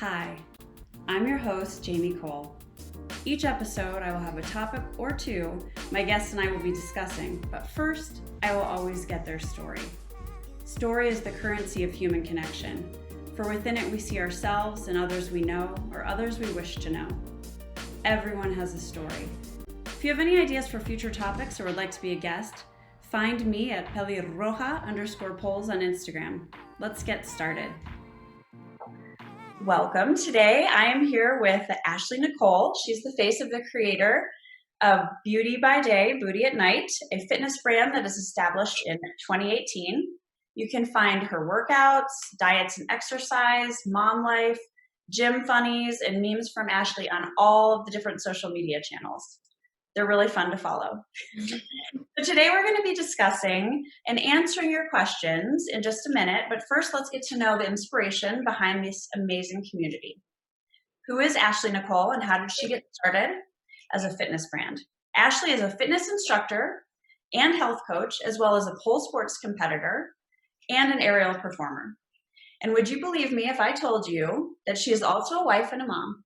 Hi, I'm your host, 𝘤𝘕𝘴𝘯𝘢. Each episode, I will have a topic or two my guests and I will be discussing, but first, I will always get their story. Story is the currency of human connection, for within it we see ourselves and others we know or others we wish to know. Everyone has a story. If you have any ideas for future topics or would like to be a guest, find me at 𝘴𝘯𝘢𝘱𝘧𝘪𝘵𝘯𝘦𝘴𝘴. Let's get started. Welcome. Today I am here with Ashley Nicole. She's the face of the creator of Beauty by Day, Booty at Night, a fitness brand that is established in 2018. You can find her workouts, diets and exercise, mom life, gym funnies, and memes from Ashley on all of the different social media channels. They're really fun to follow. So today we're going to be discussing and answering your questions in just a minute, but first let's get to know the inspiration behind this amazing community. Who is Ashley Nicole and how did she get started as a fitness brand? Ashley is a fitness instructor and health coach, as well as a pole sports competitor and an aerial performer. And would you believe me if I told you that she is also a wife and a mom?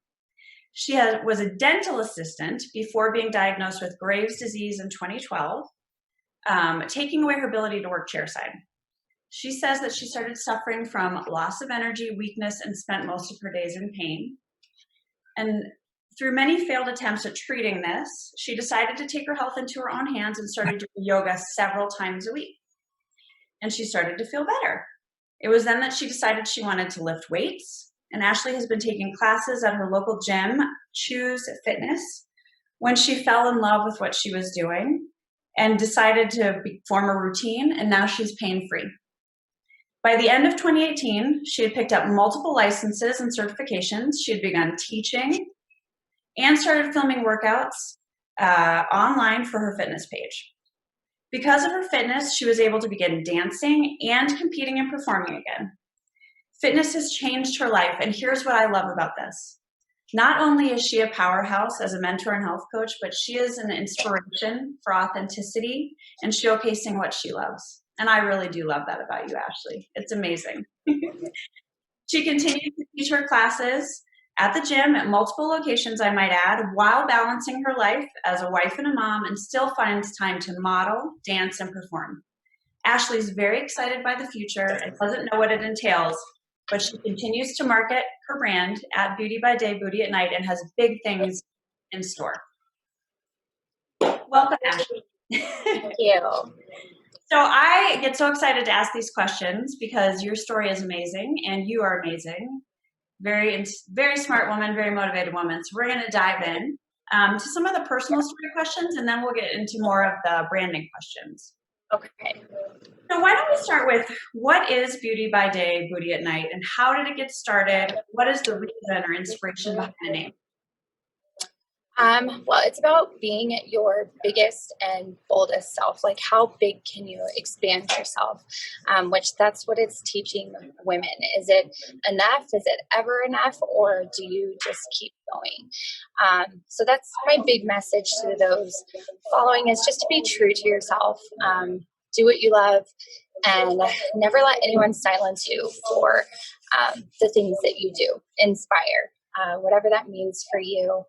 She was a dental assistant before being diagnosed with Graves' disease in 2012, taking away her ability to work chairside. She says that she started suffering from loss of energy, weakness, and spent most of her days in pain. And through many failed attempts at treating this, she decided to take her health into her own hands and started doing yoga several times a week. And she started to feel better. It was then that she decided she wanted to lift weights. And Ashley has been taking classes at her local gym, Choose Fitness, when she fell in love with what she was doing and decided to form a routine, and now she's pain-free. By the end of 2018, she had picked up multiple licenses and certifications. She had begun teaching and started filming workouts online for her fitness page. Because of her fitness, she was able to begin dancing and competing and performing again. Fitness has changed her life, and here's what I love about this. Not only is she a powerhouse as a mentor and health coach, but she is an inspiration for authenticity and showcasing what she loves. And I really do love that about you, Ashley. It's amazing. She continues to teach her classes at the gym at multiple locations, I might add, while balancing her life as a wife and a mom, and still finds time to model, dance, and perform. Ashley's very excited by the future and doesn't know what it entails, but she continues to market her brand at Beauty by Day, Booty at Night, and has big things in store. Welcome, Ashley. Thank you. So I get so excited to ask these questions because your story is amazing and you are amazing. Very, very smart woman, very motivated woman. So we're going to dive in to some of the personal story questions, and then we'll get into more of the branding questions. Okay. So why don't we start with what is Beauty by Day, Booty at Night, and how did it get started? What is the reason or inspiration behind the name? Well, it's about being your biggest and boldest self. Like, how big can you expand yourself? Which that's what it's teaching women. Is it enough? Is it ever enough? Or do you just keep going? So that's my big message to those following, is just to be true to yourself. Do what you love and never let anyone silence you for the things that you do. Inspire. Whatever that means for you,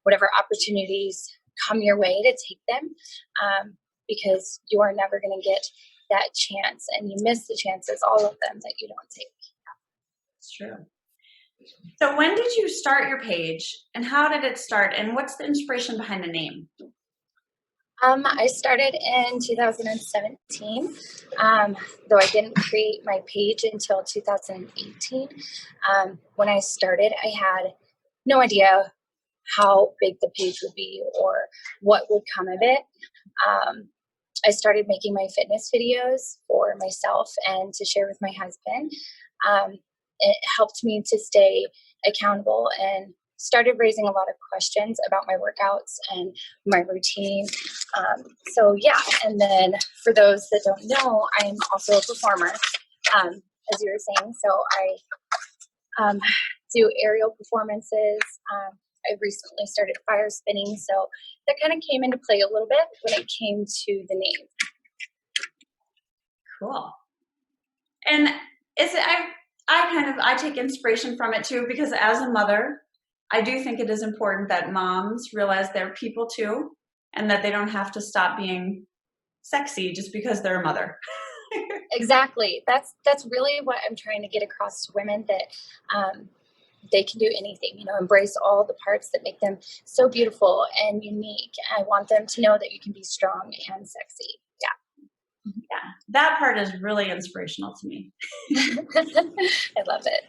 whatever opportunities come your way, to take them, because you are never going to get that chance, and you miss the chances, all of them, that you don't take. It's true. So when did you start your page, and how did it start, and what's the inspiration behind the name? I started in 2017, though I didn't create my page until 2018. When I started, I had no idea how big the page would be or what would come of it. I started making my fitness videos for myself and to share with my husband. It helped me to stay accountable and started raising a lot of questions about my workouts and my routine. So yeah, and then for those that don't know, I'm also a performer, as you were saying. So I do aerial performances. I recently started fire spinning, so that kind of came into play a little bit when it came to the name. Cool. And is it, I take inspiration from it too, because as a mother, I do think it is important that moms realize they're people too, and that they don't have to stop being sexy just because they're a mother. Exactly. That's really what I'm trying to get across to women, that they can do anything, embrace all the parts that make them so beautiful and unique. I want them to know that you can be strong and sexy. Yeah, that part is really inspirational to me. I love it.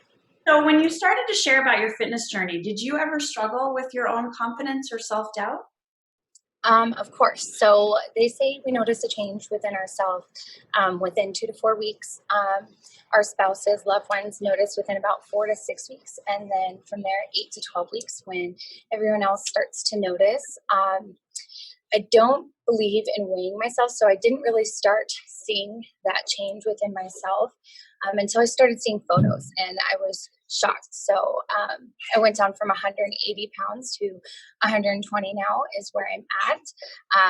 So when you started to share about your fitness journey, did you ever struggle with your own confidence or self-doubt? Of course. So they say we notice a change within ourselves within 2 to 4 weeks. Our spouses, loved ones notice within about 4 to 6 weeks. And then from there, 8 to 12 weeks, when everyone else starts to notice. I don't believe in weighing myself, so I didn't really start seeing that change within myself until I started seeing photos, and I was shocked. So I went down from 180 pounds to 120 now is where I'm at.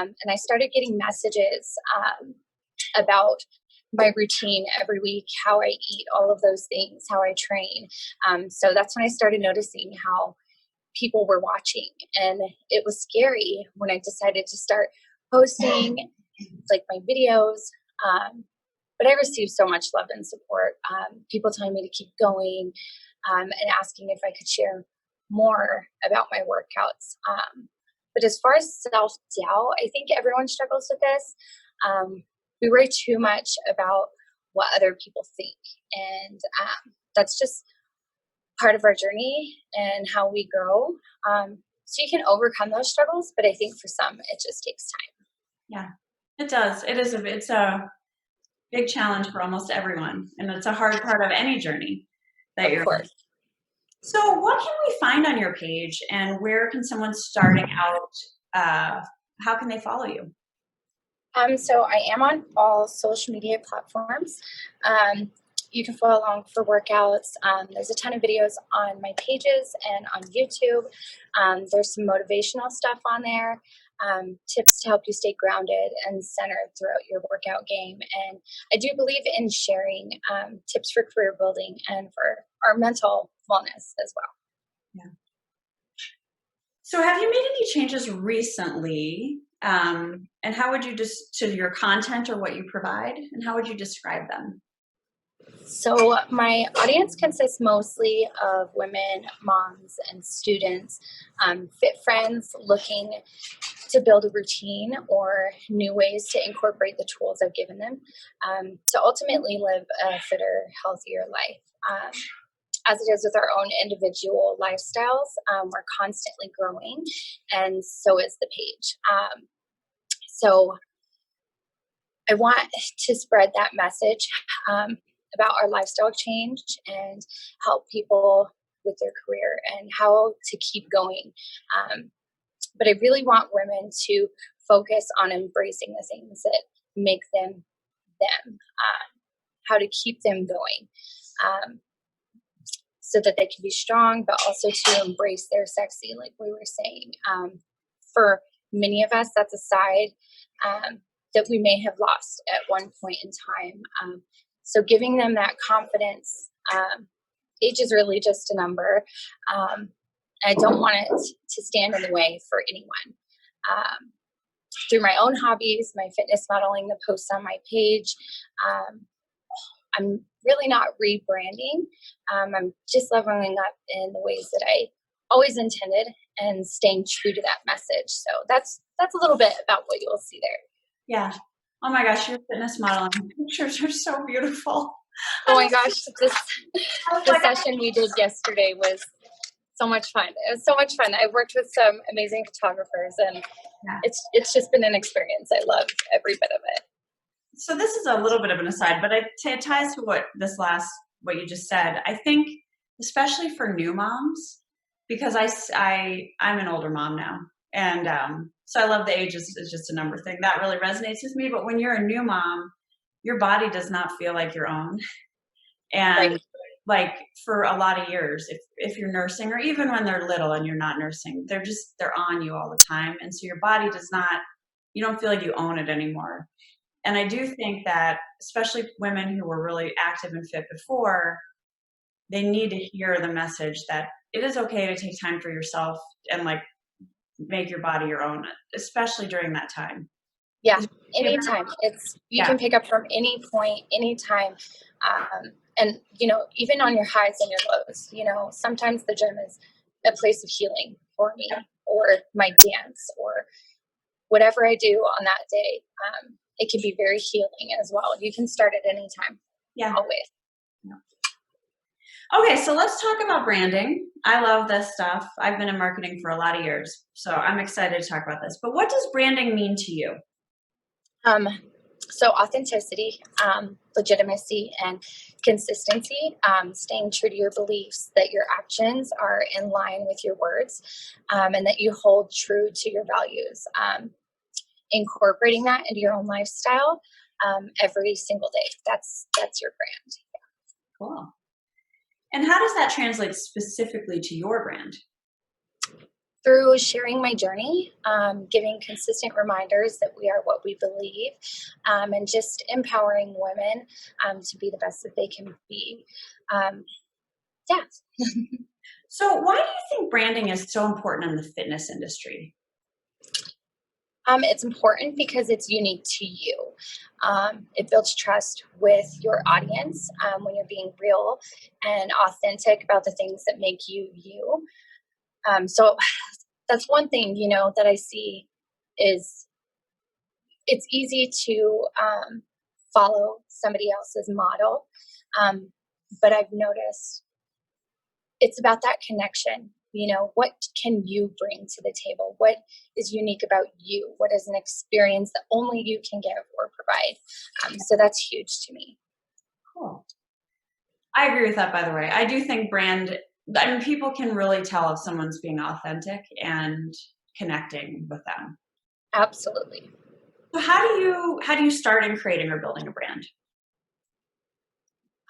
And I started getting messages about my routine every week, how I eat, all of those things, how I train. So that's when I started noticing how people were watching, and it was scary when I decided to start posting like my videos. But I received so much love and support. People telling me to keep going, and asking if I could share more about my workouts. But as far as self-doubt, I think everyone struggles with this. We worry too much about what other people think, and that's just part of our journey and how we grow. So you can overcome those struggles, but I think for some, it just takes time. Yeah, it does. It's a big challenge for almost everyone, and it's a hard part of any journey that Of you're on. course. So what can we find on your page, and where can someone starting out, how can they follow you? So I am on all social media platforms. You can follow along for workouts. There's a ton of videos on my pages and on YouTube. There's some motivational stuff on there, tips to help you stay grounded and centered throughout your workout game. And I do believe in sharing tips for career building and for our mental wellness as well. Yeah. So have you made any changes recently? And how would you to your content or what you provide, and how would you describe them? So my audience consists mostly of women, moms, and students, fit friends looking to build a routine or new ways to incorporate the tools I've given them to ultimately live a fitter, healthier life. As it is with our own individual lifestyles, we're constantly growing, and so is the page. So I want to spread that message about our lifestyle change and help people with their career and how to keep going. But I really want women to focus on embracing the things that make them them, how to keep them going, so that they can be strong, but also to embrace their sexy, like we were saying. For many of us, that's a side that we may have lost at one point in time. So giving them that confidence. Age is really just a number. I don't want it to stand in the way for anyone. Through my own hobbies, my fitness modeling, the posts on my page, I'm really not rebranding. I'm just leveling up in the ways that I always intended and staying true to that message. So that's a little bit about what you'll see there. Yeah. Oh my gosh, your fitness modeling pictures are so beautiful. Oh my gosh, the session we did yesterday was so much fun. It was so much fun. I worked with some amazing photographers, and it's just been an experience. I love every bit of it. So this is a little bit of an aside, but it ties to what you just said. I think, especially for new moms, because I'm an older mom now, and so I love the age is just a number thing. That really resonates with me. But when you're a new mom, your body does not feel like your own. And right. Like for a lot of years, if you're nursing, or even when they're little and you're not nursing, they're on you all the time. And so your body you don't feel like you own it anymore. And I do think that, especially women who were really active and fit before, they need to hear the message that it is okay to take time for yourself and like make your body your own, especially during that time. Yeah, anytime. You Yeah. can pick up from any point, anytime. And, you know, even on your highs and your lows, you know, sometimes the gym is a place of healing for me, or my dance, or whatever I do on that day. It can be very healing as well. You can start at any time. Yeah. Always. Yeah. Okay, so let's talk about branding. I love this stuff. I've been in marketing for a lot of years, so I'm excited to talk about this. But what does branding mean to you? So authenticity, legitimacy, and consistency, staying true to your beliefs, that your actions are in line with your words, and that you hold true to your values, incorporating that into your own lifestyle every single day. That's your brand. Cool. And how does that translate specifically to your brand? Through sharing my journey, giving consistent reminders that we are what we believe, and just empowering women to be the best that they can be. Yeah. So why do you think branding is so important in the fitness industry? It's important because it's unique to you. It builds trust with your audience when you're being real and authentic about the things that make you you. So that's one thing, you know, that I see is it's easy to follow somebody else's model. But I've noticed it's about that connection. You know, what can you bring to the table? What is unique about you? What is an experience that only you can give or provide? So that's huge to me. Cool. I agree with that, by the way. I do think people can really tell if someone's being authentic and connecting with them. Absolutely. So how do you start in creating or building a brand?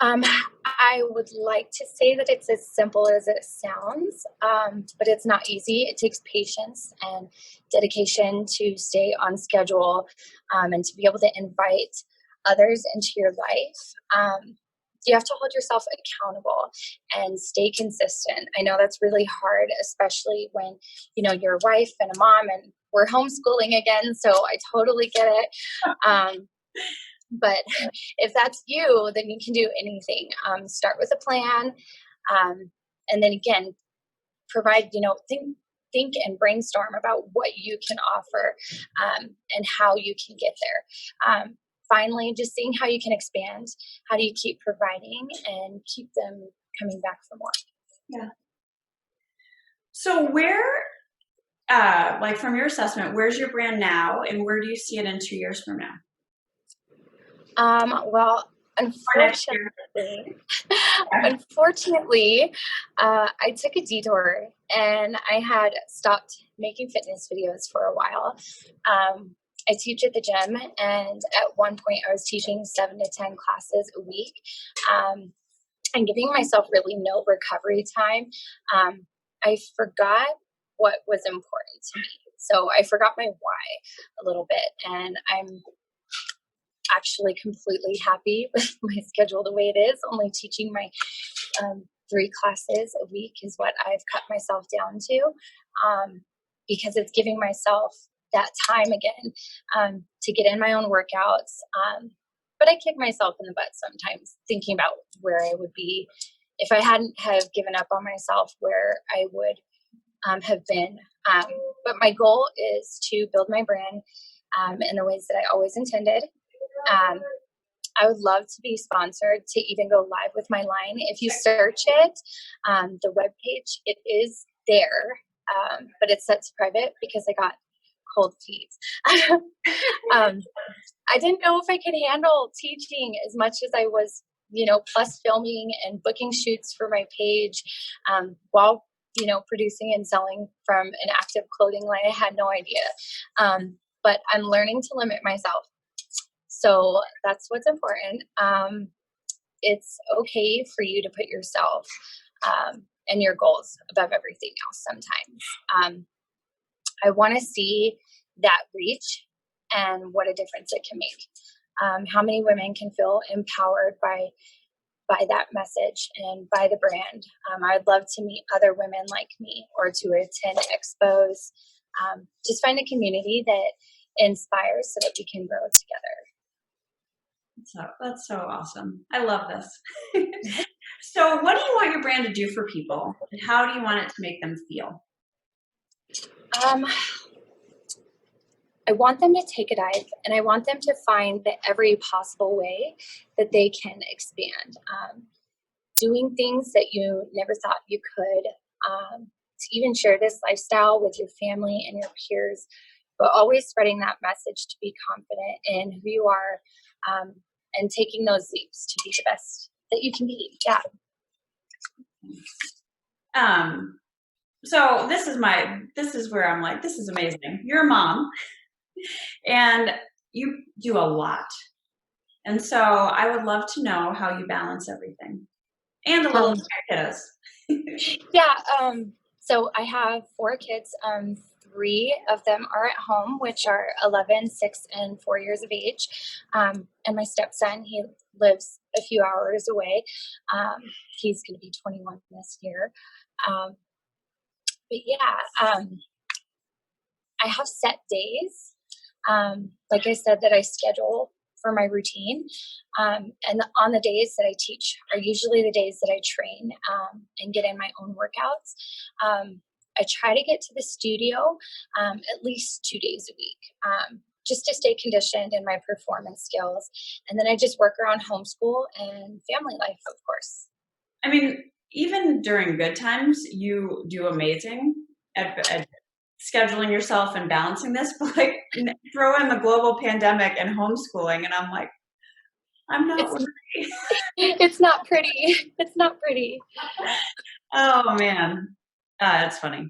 I would like to say that it's as simple as it sounds, but it's not easy. It takes patience and dedication to stay on schedule, and to be able to invite others into your life. You have to hold yourself accountable and stay consistent. I know that's really hard, especially when, you know, you're a wife and a mom, and we're homeschooling again. So I totally get it. But if that's you, then you can do anything. Start with a plan. And then again, provide, you know, think and brainstorm about what you can offer, and how you can get there. Finally, just seeing how you can expand. How do you keep providing and keep them coming back for more? Yeah. So like from your assessment, where's your brand now, and where do you see it in 2 years from now? Well, unfortunately, I took a detour and I had stopped making fitness videos for a while. I teach at the gym, and at one point I was teaching 7 to 10 classes a week, and giving myself really no recovery time. I forgot what was important to me. So I forgot my why a little bit, and I'm actually completely happy with my schedule the way it is. Only teaching my 3 classes a week is what I've cut myself down to, because it's giving myself that time again to get in my own workouts. But I kick myself in the butt sometimes thinking about where I would be if I hadn't have given up on myself, where I would have been. But my goal is to build my brand in the ways that I always intended. I would love to be sponsored, to even go live with my line. If you search it, the webpage, it is there, but it's set to private because I got cold feet. I didn't know if I could handle teaching as much as I was, you know, plus filming and booking shoots for my page, while, you know, producing and selling from an active clothing line. I had no idea. But I'm learning to limit myself. So that's what's important. It's okay for you to put yourself and your goals above everything else sometimes. I want to see that reach and what a difference it can make. How many women can feel empowered by by that message and by the brand. I'd love to meet other women like me or to attend expos. Just find a community that inspires so that we can grow together. That's so awesome. I love this. So what do you want your brand to do for people, and how do you want it to make them feel? I want them to take a dive, and I want them to find every possible way that they can expand. Doing things that you never thought you could, to even share this lifestyle with your family and your peers, but always spreading that message to be confident in who you are, and taking those leaps to be the best that you can be. Yeah. So this is where I'm like, this is amazing. You're a mom and you do a lot. And so I would love to know how you balance everything and a little kiddos. Yeah. So I have 4 kids. 3 of them are at home, which are 11, 6, and 4 years of age. And my stepson, he lives a few hours away. He's going to be 21 this year. But yeah, I have set days. Like I said, that I schedule for my routine. And on the days that I teach are usually the days that I train and get in my own workouts. I try to get to the studio at least 2 days a week, just to stay conditioned in my performance skills. And then I just work around homeschool and family life, of course. I mean, even during good times, you do amazing at scheduling yourself and balancing this, but like throw in the global pandemic and homeschooling, and I'm like, I'm not ready. It's not pretty. It's not pretty. Oh man. It's funny.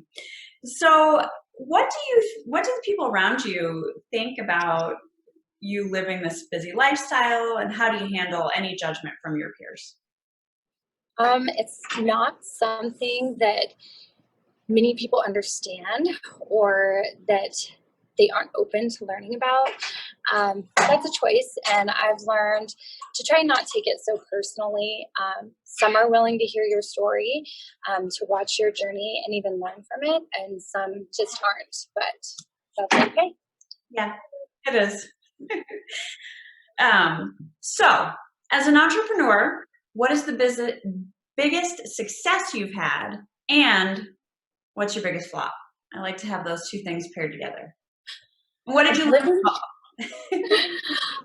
So what do the people around you think about you living this busy lifestyle, and how do you handle any judgment from your peers? It's not something that many people understand or that they aren't open to learning about. That's a choice, and I've learned to try not take it so personally. Some are willing to hear your story, to watch your journey and even learn from it, and some just aren't, but that's okay. Yeah, it is. So, as an entrepreneur, what is the biggest success you've had, and what's your biggest flop? I like to have those two things paired together. What did you learn?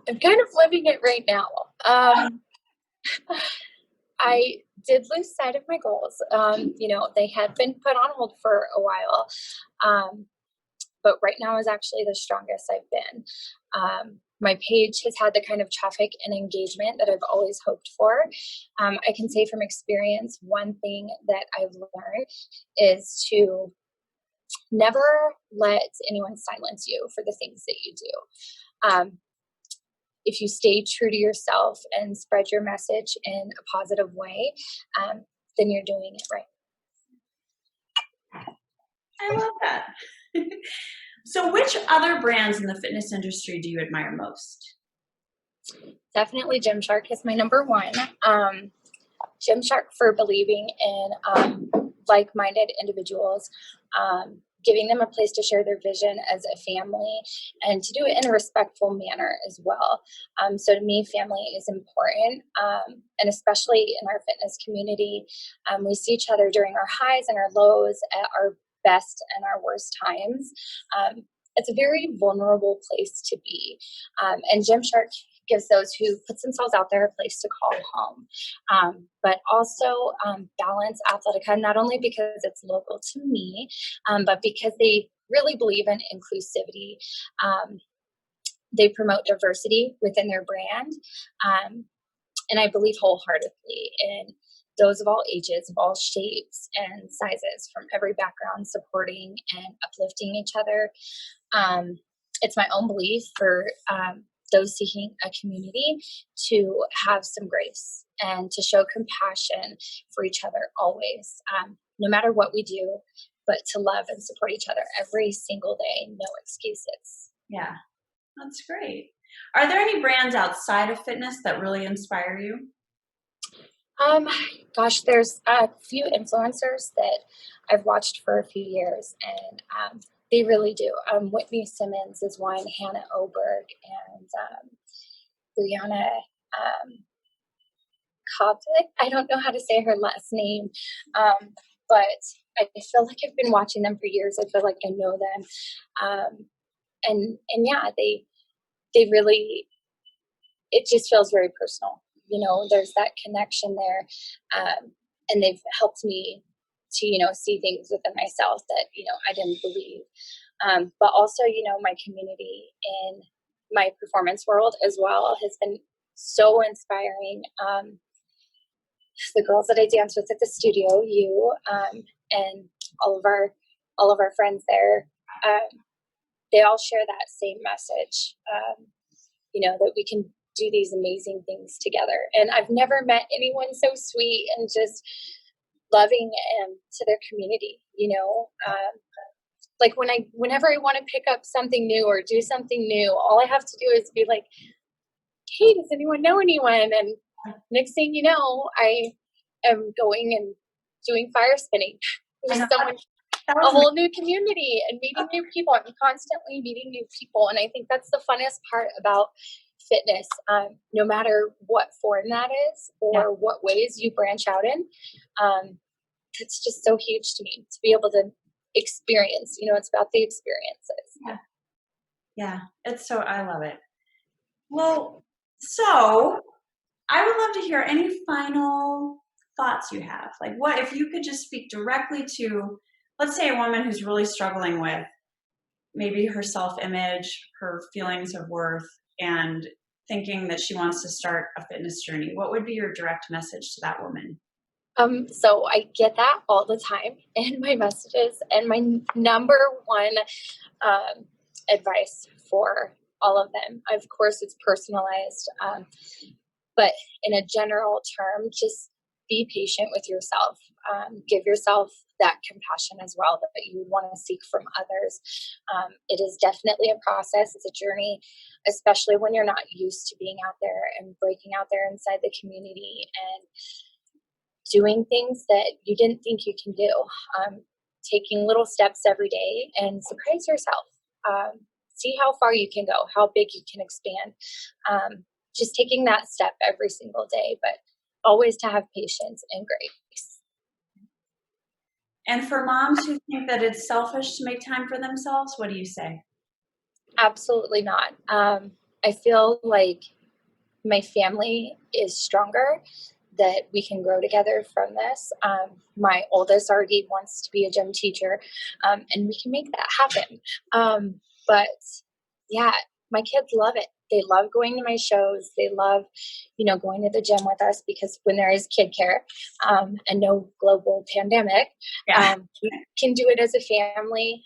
I'm kind of living it right now. I did lose sight of my goals. They had been put on hold for a while, but right now is actually the strongest I've been. My page has had the kind of traffic and engagement that I've always hoped for. I can say from experience, one thing that I've learned is to never let anyone silence you for the things that you do. If you stay true to yourself and spread your message in a positive way, then you're doing it right. I love that. So which other brands in the fitness industry do you admire most? Definitely Gymshark is my number one. Gymshark for believing in like-minded individuals, giving them a place to share their vision as a family, and to do it in a respectful manner as well. So to me, family is important, and especially in our fitness community, we see each other during our highs and our lows, at our best and our worst times. It's a very vulnerable place to be, and Gymshark gives those who puts themselves out there a place to call home. But also Balance Athletica, not only because it's local to me, but because they really believe in inclusivity. They promote diversity within their brand. And I believe wholeheartedly in those of all ages, of all shapes and sizes, from every background, supporting and uplifting each other. It's my own belief for those seeking a community to have some grace and to show compassion for each other always, no matter what we do, but to love and support each other every single day, no excuses. Yeah, that's great. Are there any brands outside of fitness that really inspire you? Gosh, there's a few influencers that I've watched for a few years, and they really do. Whitney Simmons is one, Hannah Oberg, and Brianna Koplik. I don't know how to say her last name, but I feel like I've been watching them for years. I feel like I know them, and yeah, they really. It just feels very personal. You know, there's that connection there, and they've helped me to see things within myself that I didn't believe. But also, my community in my performance world as well has been so inspiring. The girls that I dance with at the studio, and all of our friends there, they all share that same message. That we can do these amazing things together. And I've never met anyone so sweet and just loving to their community. Like whenever I want to pick up something new or do something new, all I have to do is be like, hey, does anyone know anyone? And next thing you know, I am going and doing fire spinning. There's a whole new community and meeting new people. I'm constantly meeting new people. And I think that's the funnest part about fitness, no matter what form that is or what ways you branch out in. It's just so huge to me to be able to experience, it's about the experiences. Yeah. I love it. Well, so I would love to hear any final thoughts you have. Like, what if you could just speak directly to, let's say, a woman who's really struggling with maybe her self-image, her feelings of worth, and thinking that she wants to start a fitness journey. What would be your direct message to that woman? So I get that all the time in my messages, and my number one advice for all of them, of course, it's personalized, but in a general term, just be patient with yourself. Give yourself that compassion as well that you want to seek from others. It is definitely a process. It's a journey, especially when you're not used to being out there and breaking out there inside the community and doing things that you didn't think you can do. Taking little steps every day and surprise yourself. See how far you can go, how big you can expand. Just taking that step every single day, but always to have patience and grace. And for moms who think that it's selfish to make time for themselves, what do you say? Absolutely not. I feel like my family is stronger, that we can grow together from this. My oldest already wants to be a gym teacher, and we can make that happen. But yeah, my kids love it. They love going to my shows. They love, going to the gym with us, because when there is kid care and no global pandemic, we can do it as a family.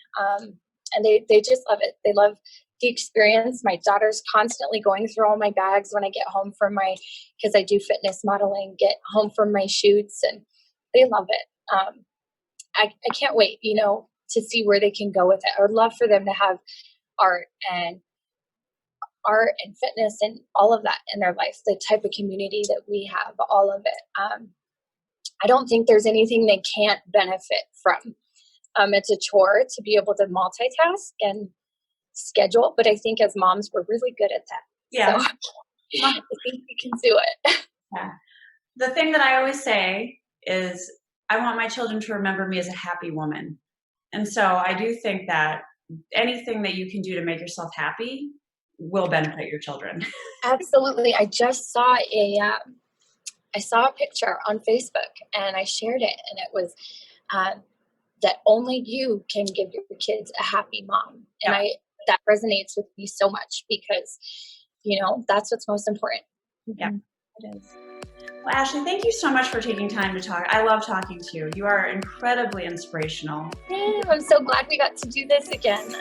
And they just love it. They love the experience. My daughter's constantly going through all my bags when I get home from because I do fitness modeling, get home from my shoots, and they love it. I can't wait, to see where they can go with it. I would love for them to have art and fitness and all of that in their life, the type of community that we have, all of it. I don't think there's anything they can't benefit from. It's a chore to be able to multitask and schedule, but I think as moms, we're really good at that. Yeah. So I think we can do it. Yeah. The thing that I always say is I want my children to remember me as a happy woman. And so I do think that anything that you can do to make yourself happy will benefit your children. Absolutely. I just saw a picture on Facebook, and I shared it, and it was that only you can give your kids a happy mom. And that resonates with me so much, because, that's what's most important. Yeah, it is. Well, Ashley, thank you so much for taking time to talk. I love talking to you. You are incredibly inspirational. Yeah, I'm so glad we got to do this again.